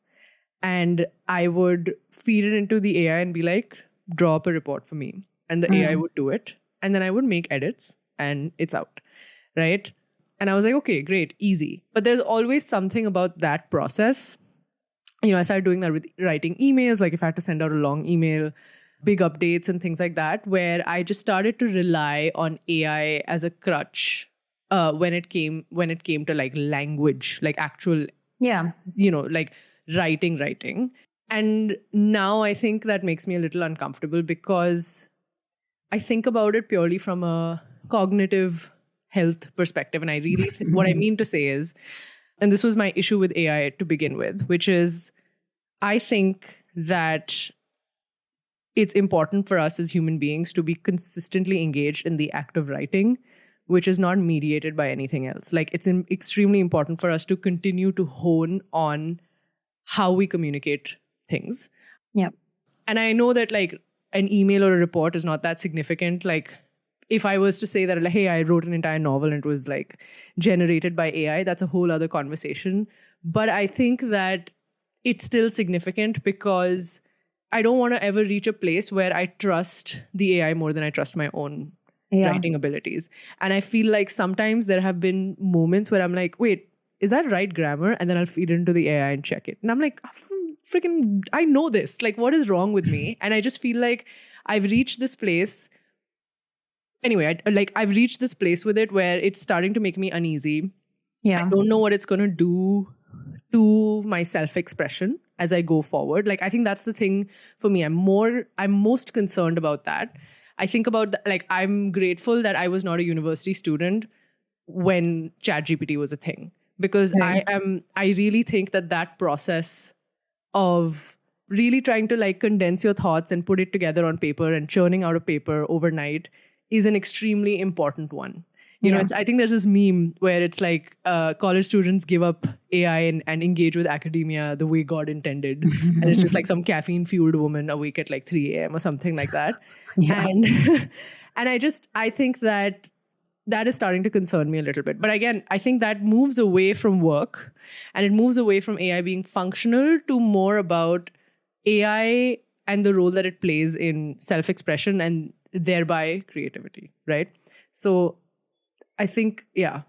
and I would feed it into the AI and be like, draw up a report for me. And the AI would do it. And then I would make edits and it's out. Right? And I was like, okay, great, easy. But there's always something about that process. You know, I started doing that with writing emails, like if I had to send out a long email, big updates and things like that, where I just started to rely on AI as a crutch when it came to like language, like actual, you know, like writing. And now I think that makes me a little uncomfortable because I think about it purely from a cognitive health perspective. And I really, what I mean to say is, and this was my issue with AI to begin with, which is I think that it's important for us as human beings to be consistently engaged in the act of writing, which is not mediated by anything else. Like it's extremely important for us to continue to hone on how we communicate things. Yeah. And I know that like an email or a report is not that significant. Like if I was to say that, like, hey, I wrote an entire novel and it was like generated by AI, that's a whole other conversation. But I think that it's still significant because I don't want to ever reach a place where I trust the AI more than I trust my own writing abilities. And I feel like sometimes there have been moments where I'm like, wait, is that right grammar? And then I'll feed it into the AI and check it. And I'm like, freaking, I know this. Like, what is wrong with me? And I just feel like I've reached this place. Anyway, I've reached this place with it where it's starting to make me uneasy. Yeah. I don't know what it's going to do to my self-expression. as I go forward. Like, I think that's the thing for me. I'm most concerned about that. I think about like, I'm grateful that I was not a university student when ChatGPT was a thing, because Right. I really think that process of really trying to like condense your thoughts and put it together on paper and churning out a paper overnight is an extremely important one. You know, Yeah. I think there's this meme where it's like college students give up AI and engage with academia the way God intended. And it's just like some caffeine fueled woman awake at like 3 a.m. or something like that. Yeah. And and I think that is starting to concern me a little bit. But again, I think that moves away from work and it moves away from AI being functional to more about AI and the role that it plays in self-expression and thereby creativity, right? So I think, yeah.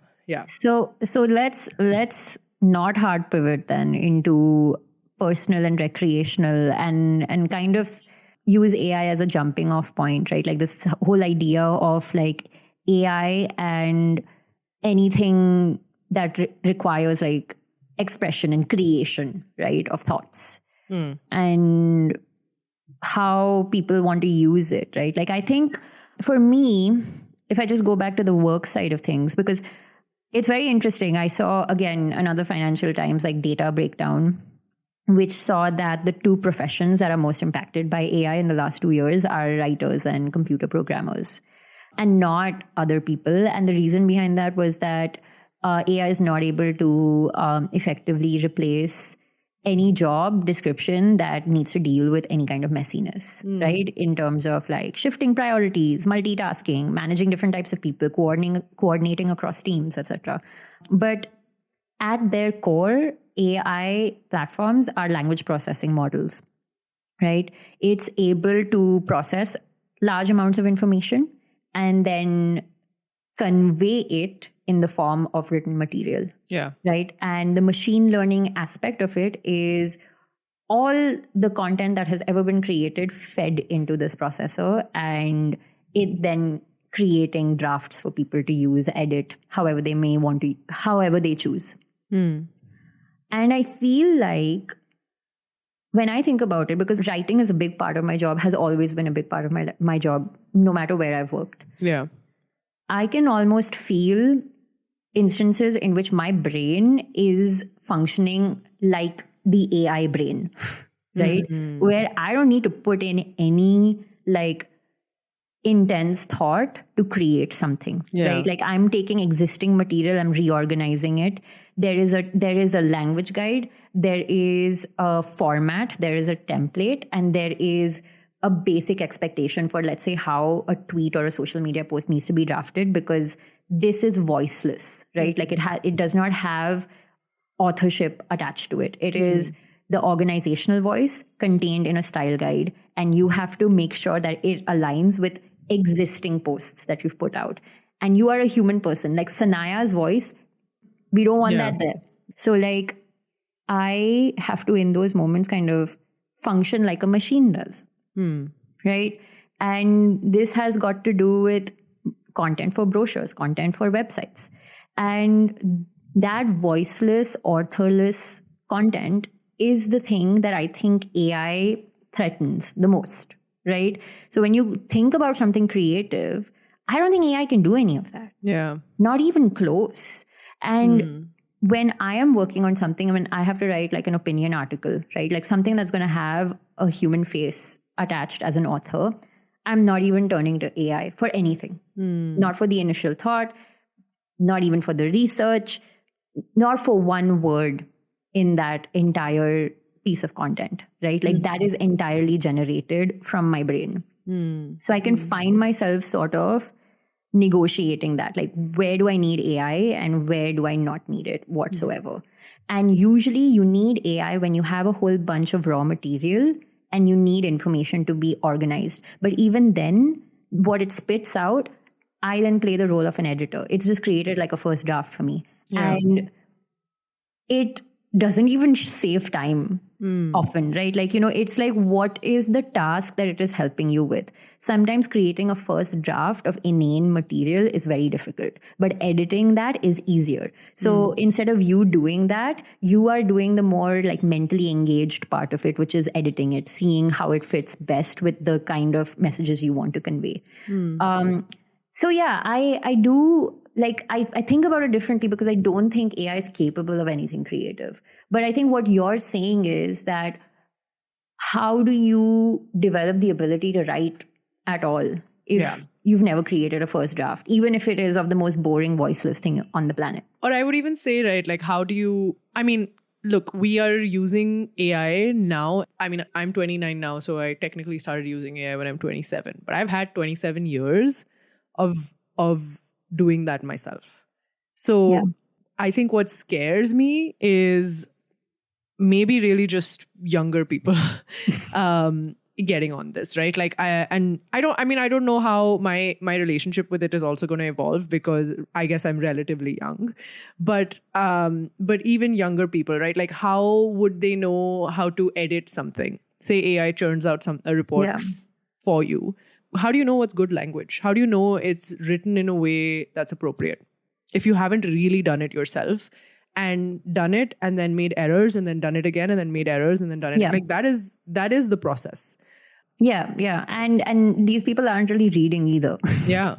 So let's not hard pivot then into personal and recreational and kind of use AI as a jumping off point, right? Like this whole idea of like AI and anything that requires like expression and creation, right, of thoughts. And how people want to use it, right? Like, I think for me, if I just go back to the work side of things, because it's very interesting. I saw again another Financial Times like data breakdown, which saw that the two professions that are most impacted by AI in the last 2 years are writers and computer programmers, and not other people. And the reason behind that was that AI is not able to effectively replace any job description that needs to deal with any kind of messiness, right? In terms of like shifting priorities, multitasking, managing different types of people, coordinating across teams, etc. But at their core, AI platforms are language processing models, right? It's able to process large amounts of information and then convey it in the form of written material. Yeah. Right. And the machine learning aspect of it is all the content that has ever been created fed into this processor, and it then creating drafts for people to use, edit, however they may want to, however they choose. And I feel like when I think about it, because writing is a big part of my job, has always been a big part of my job, no matter where I've worked. Yeah. I can almost feel instances in which my brain is functioning like the AI brain, right? Where I don't need to put in any like intense thought to create something, right? Like I'm taking existing material, I'm reorganizing it. There is a language guide, there is a format, there is a template, and there is a basic expectation for, let's say, how a tweet or a social media post needs to be drafted, because this is voiceless, right? Like it does not have authorship attached to it. It is the organizational voice contained in a style guide, and you have to make sure that it aligns with existing posts that you've put out. And you are a human person. Like Sanaya's voice, we don't want that there. So like I have to, in those moments, kind of function like a machine does. Right? And this has got to do with content for brochures, content for websites. And that voiceless, authorless content is the thing that I think AI threatens the most, right? So when you think about something creative, I don't think AI can do any of that. Yeah. Not even close. And when I am working on something, I mean, I have to write like an opinion article, right? Like something that's going to have a human face attached as an author, I'm not even turning to AI for anything. Not for the initial thought, not even for the research, not for one word in that entire piece of content, right? Like that is entirely generated from my brain. So I can find myself sort of negotiating that, like where do I need AI and where do I not need it whatsoever. And usually you need AI when you have a whole bunch of raw material and you need information to be organized. But even then, what it spits out, I then play the role of an editor. It's just created like a first draft for me. And it doesn't even save time often, right? Like, it's like, what is the task that it is helping you with? Sometimes creating a first draft of inane material is very difficult, but editing that is easier. So instead of you doing that, you are doing the more like mentally engaged part of it, which is editing it, seeing how it fits best with the kind of messages you want to convey. So yeah, I do, like, I think about it differently because I don't think AI is capable of anything creative. But I think what you're saying is that how do you develop the ability to write at all if you've never created a first draft, even if it is of the most boring, voiceless thing on the planet? Or I would even say, right, like, how do you, I mean, look, we are using AI now. I mean, I'm 29 now, so I technically started using AI when I'm 27. But I've had 27 years of doing that myself. So I think what scares me is maybe really just younger people getting on this, right? Like I don't know how my relationship with it is also going to evolve, because I guess I'm relatively young. But even younger people, right? Like, how would they know how to edit something? Say AI churns out a report for you. How do you know what's good language? How do you know it's written in a way that's appropriate if you haven't really done it yourself? And done it and then made errors and then done it again and then made errors and then done it. Like that is the process. Yeah. And these people aren't really reading either. Yeah.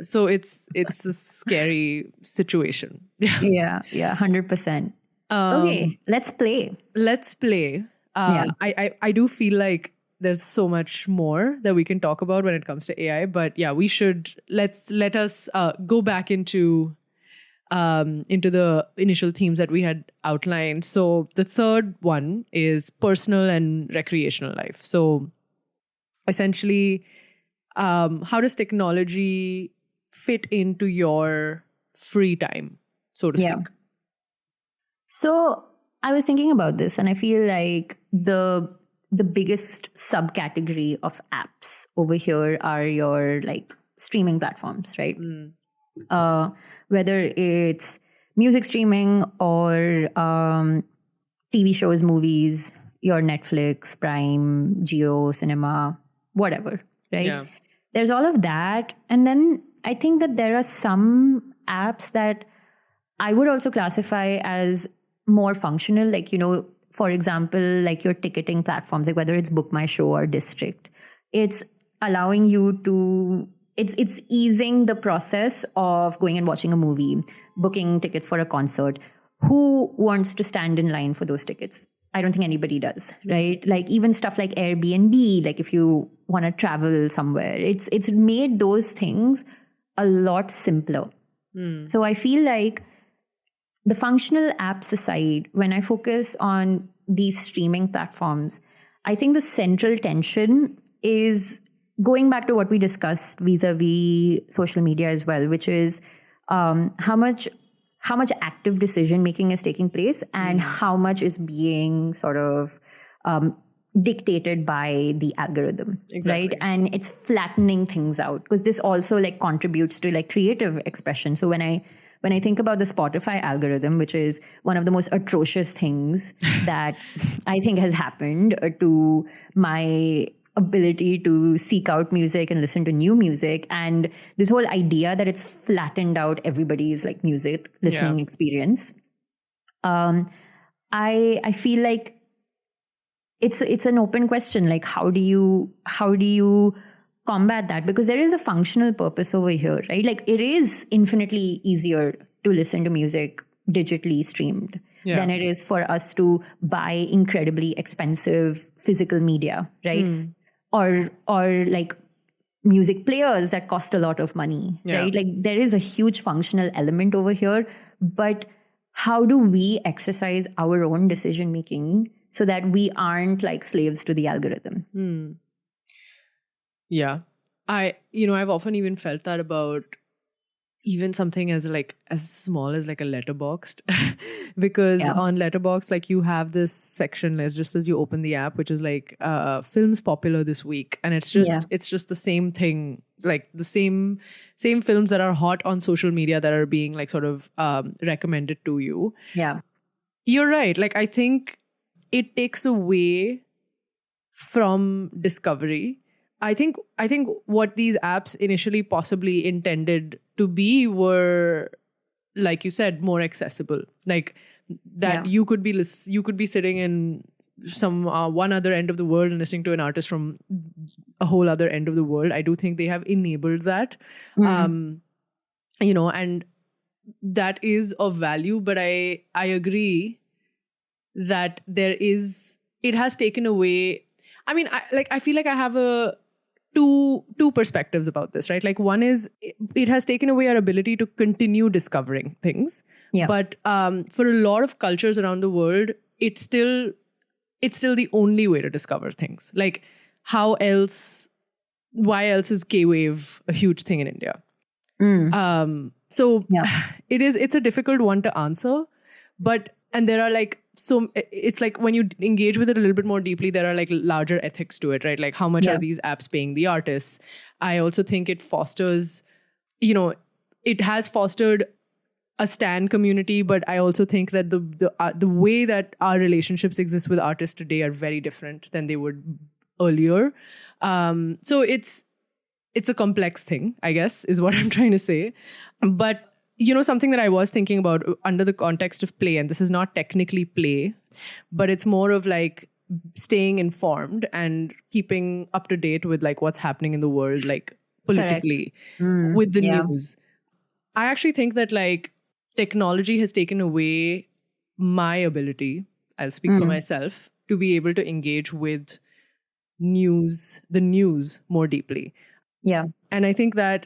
So it's a scary situation. Yeah, 100%. Okay, let's play. I do feel like there's so much more that we can talk about when it comes to AI, but yeah, we should let us go back into the initial themes that we had outlined. So the third one is personal and recreational life. So essentially, how does technology fit into your free time, so to speak? So I was thinking about this, and I feel like the biggest subcategory of apps over here are your like streaming platforms, right? Whether it's music streaming or TV shows, movies, your Netflix, Prime, Geo, Cinema, whatever, right? Yeah. There's all of that. And then I think that there are some apps that I would also classify as more functional, like, for example, like your ticketing platforms, like whether it's Book My Show or District. It's allowing you to, it's easing the process of going and watching a movie, booking tickets for a concert. Who wants to stand in line for those tickets? I don't think anybody does, right? Like even stuff like Airbnb, like if you want to travel somewhere, it's made those things a lot simpler. So I feel like the functional apps aside, when I focus on these streaming platforms, I think the central tension is going back to what we discussed vis-a-vis social media as well, which is how much active decision making is taking place and how much is being sort of dictated by the algorithm, right? And it's flattening things out, because this also like contributes to like creative expression. So when I think about the Spotify algorithm, which is one of the most atrocious things that I think has happened to my ability to seek out music and listen to new music, and this whole idea that it's flattened out everybody's like music listening experience, I feel like it's an open question. Like how do you combat that? Because there is a functional purpose over here, right? Like it is infinitely easier to listen to music digitally streamed than it is for us to buy incredibly expensive physical media, right? Or like music players that cost a lot of money, right? Like there is a huge functional element over here, but how do we exercise our own decision making so that we aren't like slaves to the algorithm? Yeah. I've often even felt that about even something as small as like a Letterboxd, because on Letterboxd, like you have this section just as you open the app, which is like films popular this week, and it's just the same thing, like the same films that are hot on social media that are being like sort of recommended to you. Yeah, you're right. Like I think it takes away from discovery. I think what these apps initially possibly intended to be were, like you said, more accessible. Like that you could be sitting in some one other end of the world and listening to an artist from a whole other end of the world. I do think they have enabled that. And that is of value, but I agree that it has taken away. I mean, I feel like I have two perspectives about this, right? Like one is it has taken away our ability to continue discovering things. But for a lot of cultures around the world, it's still the only way to discover things. Like why else is K-Wave a huge thing in India? It's a difficult one to answer, and there are like, so it's like when you engage with it a little bit more deeply, there are like larger ethics to it, right? Like how much are these apps paying the artists? I also think it fosters, it has fostered a stan community, but I also think that the way that our relationships exist with artists today are very different than they would earlier. So it's a complex thing, I guess, is what I'm trying to say. But something that I was thinking about under the context of play, and this is not technically play, but it's more of like staying informed and keeping up to date with like what's happening in the world, like politically, with the news. I actually think that like technology has taken away my ability, I'll speak for myself, to be able to engage with the news more deeply. Yeah. And I think that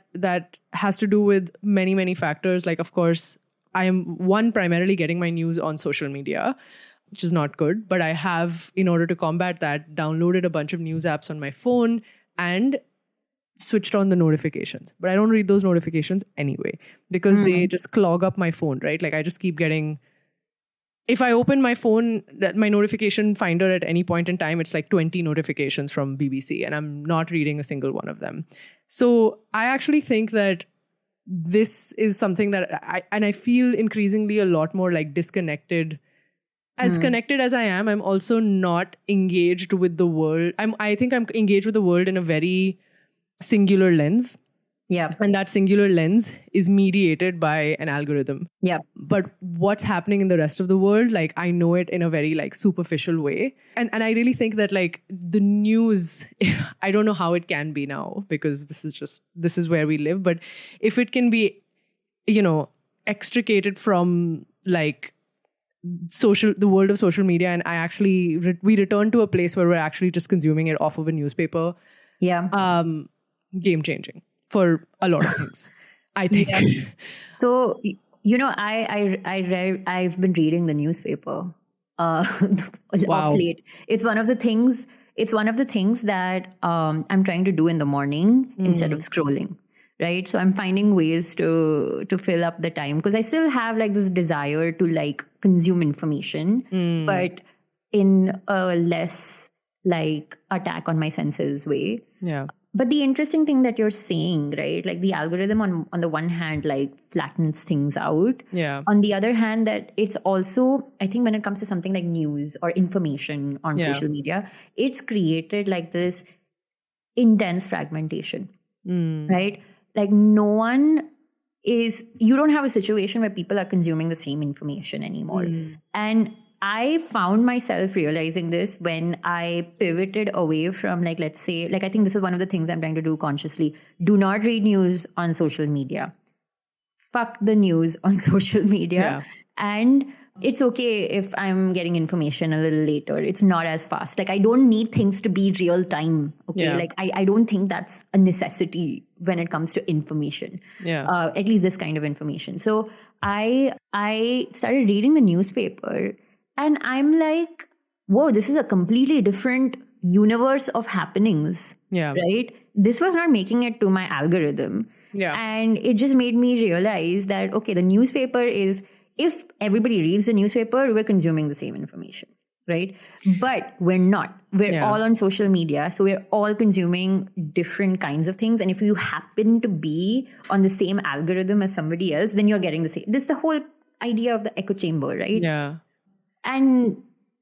has to do with many, many factors. Like, of course, I am primarily getting my news on social media, which is not good. But I have, in order to combat that, downloaded a bunch of news apps on my phone and switched on the notifications. But I don't read those notifications anyway because they just clog up my phone, right? Like I just keep getting... If I open my phone, my notification finder at any point in time, it's like 20 notifications from BBC and I'm not reading a single one of them. So I actually think that this is something that I feel increasingly a lot more like disconnected. As connected as I am, I'm also not engaged with the world. I think I'm engaged with the world in a very singular lens. Yeah. And that singular lens is mediated by an algorithm. Yeah. But what's happening in the rest of the world, like I know it in a very like superficial way. And I really think that like the news, I don't know how it can be now because this is where we live. But if it can be, extricated from like the world of social media, and I actually, we return to a place where we're actually just consuming it off of a newspaper. Yeah. Game changing. For a lot of things, I think. Yeah. So, I've been reading the newspaper of late. It's one of the things that I'm trying to do in the morning instead of scrolling, right? So I'm finding ways to fill up the time because I still have like this desire to like consume information, but in a less like attack on my senses way. Yeah. But the interesting thing that you're saying, right? Like the algorithm on the one hand, like flattens things out. Yeah. On the other hand, that it's also, I think when it comes to something like news or information on social media, it's created like this intense fragmentation, right? Like you don't have a situation where people are consuming the same information anymore. And I found myself realizing this when I pivoted away from like, let's say, like I think this is one of the things I'm trying to do consciously. Do not read news on social media. Fuck the news on social media. Yeah. And it's okay if I'm getting information a little later. It's not as fast. Like I don't need things to be real time. Okay. Yeah. Like I don't think that's a necessity when it comes to information. Yeah. At least this kind of information. So I started reading the newspaper. And I'm like, whoa, this is a completely different universe of happenings. Yeah. Right? This was not making it to my algorithm. Yeah. And it just made me realize that, okay, the newspaper is, if everybody reads the newspaper, we're consuming the same information. Right? But we're not. We're all on social media. So we're all consuming different kinds of things. And if you happen to be on the same algorithm as somebody else, then you're getting the same. This is the whole idea of the echo chamber, right? Yeah. And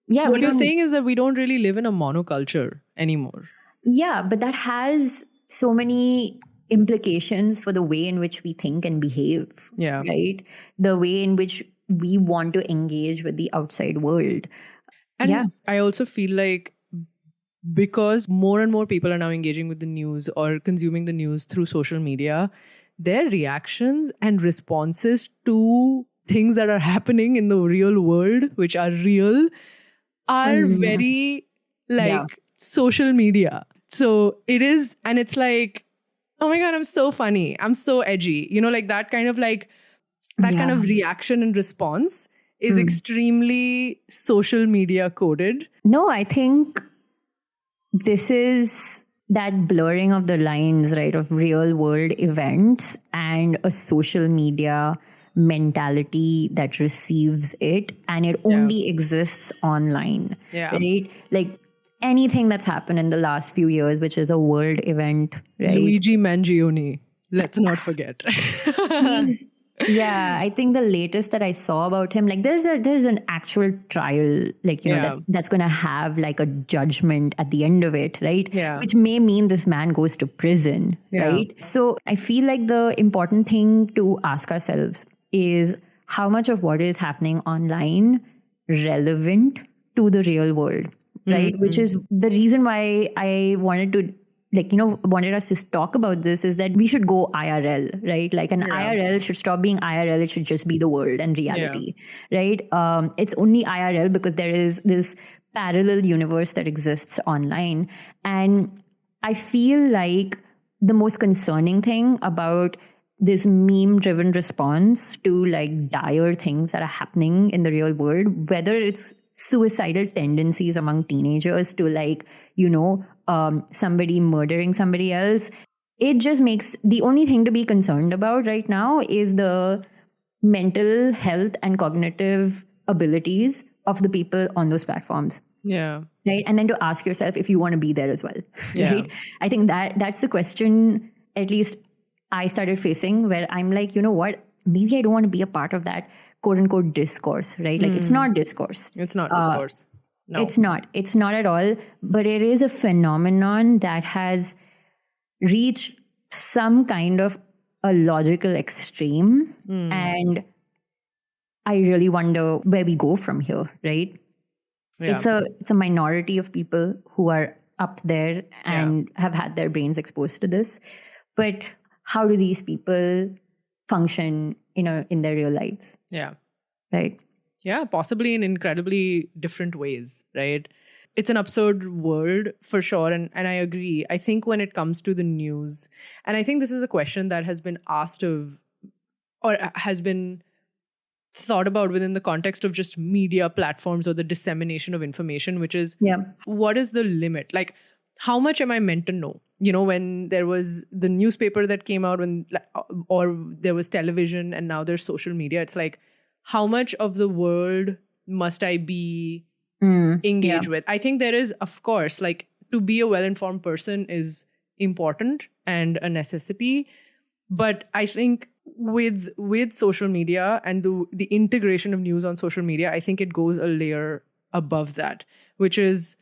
Yeah, What you're saying is that we don't really live in a monoculture anymore. Yeah, but that has so many implications for the way in which we think and behave. Yeah. Right? The way in which we want to engage with the outside world. And I also feel like because more and more people are now engaging with the news or consuming the news through social media, their reactions and responses to things that are happening in the real world, which are real, are very like social media. So it is, and it's like, oh my God, I'm so funny. I'm so edgy. You know, like that kind of kind of reaction and response is extremely social media coded. No, I think this is that blurring of the lines, right, of real world events and a social media mentality that receives it, and it only exists online. Right? Like anything that's happened in the last few years, which is a world event, right? Luigi Mangione, let's not forget. Yeah, I think the latest that I saw about him, like there's an actual trial, like, you know, that's going to have like a judgment at the end of it, right? Which may mean this man goes to prison, right? So I feel like the important thing to ask ourselves is how much of what is happening online relevant to the real world, right? Which is the reason why I wanted to wanted us to talk about this, is that we should go IRL, right? Like an IRL should stop being IRL. It should just be the world and reality, right? It's only IRL because there is this parallel universe that exists online. And I feel like the most concerning thing about this meme-driven response to like dire things that are happening in the real world, whether it's suicidal tendencies among teenagers to somebody murdering somebody else, it just makes the only thing to be concerned about right now is the mental health and cognitive abilities of the people on those platforms. Yeah. Right. And then to ask yourself if you want to be there as well. Right. I think that's the question, at least I started facing, where I'm like, you know what, maybe I don't want to be a part of that quote unquote discourse, right? Like it's not discourse. It's not discourse. No. It's not. It's not at all. But it is a phenomenon that has reached some kind of a logical extreme. And I really wonder where we go from here, right? It's a minority of people who are up there and have had their brains exposed to this. But how do these people function in their real lives? Yeah. Right. Yeah, possibly in incredibly different ways, right? It's an absurd world for sure. And I agree. I think when it comes to the news, and I think this is a question that has been asked of, or has been thought about within the context of just media platforms or the dissemination of information, which is, what is the limit? Like, how much am I meant to know? You know, when there was the newspaper that came out, or there was television, and now there's social media, it's like, how much of the world must I be engaged with? I think there is, of course, like, to be a well-informed person is important and a necessity. But I think with social media and the integration of news on social media, I think it goes a layer above that, which is,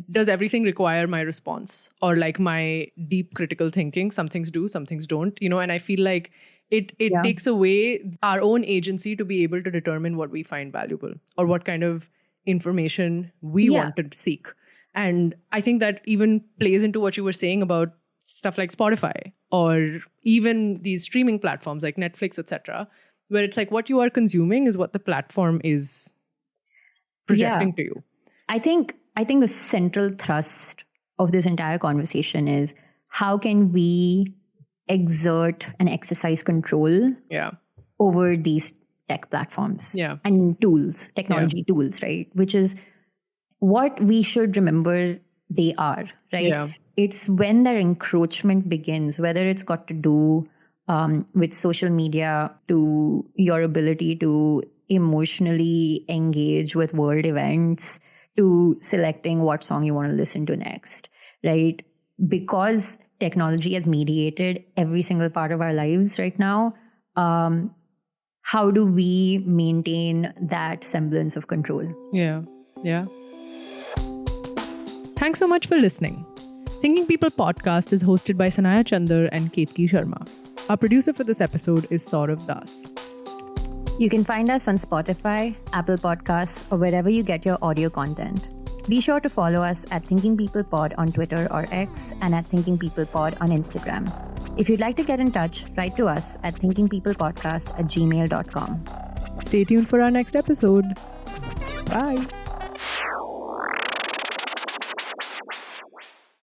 does everything require my response or like my deep critical thinking? Some things do, some things don't, and I feel like it takes away our own agency to be able to determine what we find valuable or what kind of information we want to seek. And I think that even plays into what you were saying about stuff like Spotify or even these streaming platforms like Netflix, etc., where it's like what you are consuming is what the platform is projecting to you. I think the central thrust of this entire conversation is how can we exert and exercise control over these tech platforms and tools, technology tools, right? Which is what we should remember they are, right? Yeah. It's when their encroachment begins, whether it's got to do with social media, to your ability to emotionally engage with world events, to selecting what song you want to listen to next, right? Because technology has mediated every single part of our lives right now, how do we maintain that semblance of control? Yeah. Thanks so much for listening. Thinking People podcast is hosted by Sanaya Chandar and Ketki Sharma. Our producer for this episode is Saurav Das. You can find us on Spotify, Apple Podcasts, or wherever you get your audio content. Be sure to follow us at Thinking People Pod on Twitter or X and at Thinking People Pod on Instagram. If you'd like to get in touch, write to us at thinkingpeoplepodcast@gmail.com. Stay tuned for our next episode. Bye.